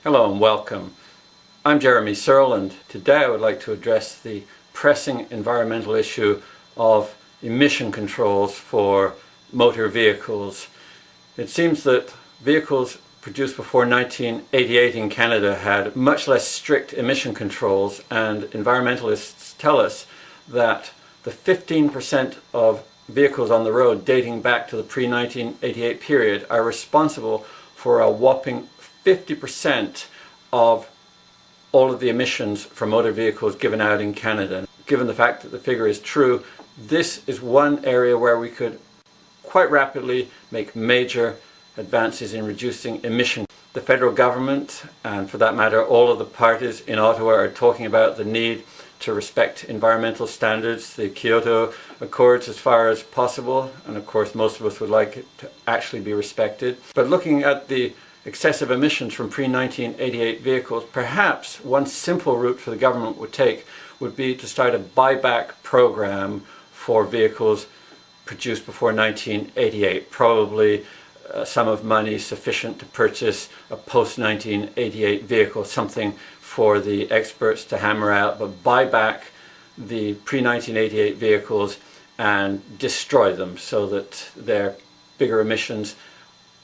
Hello and welcome. I'm Jeremy Searle, and today I would like to address the pressing environmental issue of emission controls for motor vehicles. It seems that vehicles produced before 1988 in Canada had much less strict emission controls, and environmentalists tell us that the 15% of vehicles on the road dating back to the pre-1988 period are responsible for a whopping 50% of all of the emissions from motor vehicles given out in Canada. Given the fact that the figure is true, this is one area where we could quite rapidly make major advances in reducing emissions. The federal government, and for that matter all of the parties in Ottawa, are talking about the need to respect environmental standards, the Kyoto Accords, as far as possible, and of course most of us would like it to actually be respected. But looking at the excessive emissions from pre-1988 vehicles, perhaps one simple route for the government would take would be to start a buyback program for vehicles produced before 1988, probably a sum of money sufficient to purchase a post-1988 vehicle, something for the experts to hammer out, but buy back the pre-1988 vehicles and destroy them so that their bigger emissions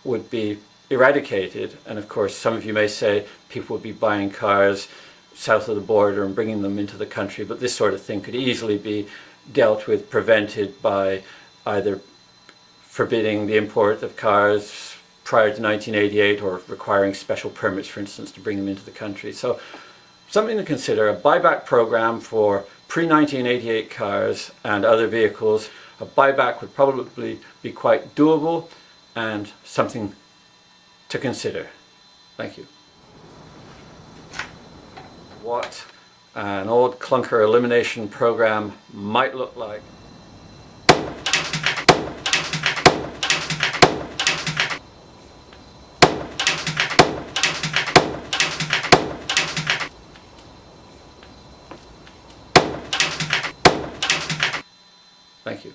would be eradicated. And of course, some of you may say people would be buying cars south of the border and bringing them into the country, but this sort of thing could easily be dealt with, prevented by either forbidding the import of cars prior to 1988 or requiring special permits, for instance, to bring them into the country. So something to consider: a buyback program for pre-1988 cars and other vehicles. A buyback would probably be quite doable and something to consider. Thank you. What an old clunker elimination program might look like. Thank you.